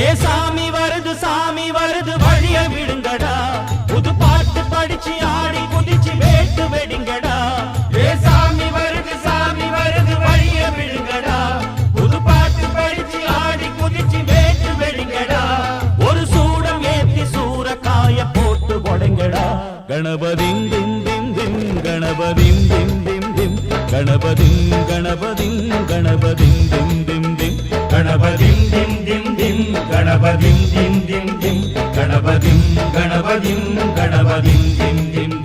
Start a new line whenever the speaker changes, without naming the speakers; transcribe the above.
ஏ சாமி வருது வழிய விடுங்கடா புது பாட்டு படிச்சு ஆடி குதிச்சு வேட்டு வெடிங்கடா ஏ சாமி வருது வழிய விடுங்கடா புது பாட்டு படிச்சு ஆடி குதிச்சு வேட்டு வெடிங்கடா ஒரு சூடம் ஏத்தி சூரக்காய போட்டு கொடைங்கடா கணபதிம் திம் திம் திம் கணபதிம் திம் திம் திம் கணபதிம் கணபதிம் கணபதிம் திம் திம் திம் கணபதிம் திம் திம் திம் கணபதிம் திம் திம் திம் கணபதிம் கணபதிம் கணபதிம் திம் திம்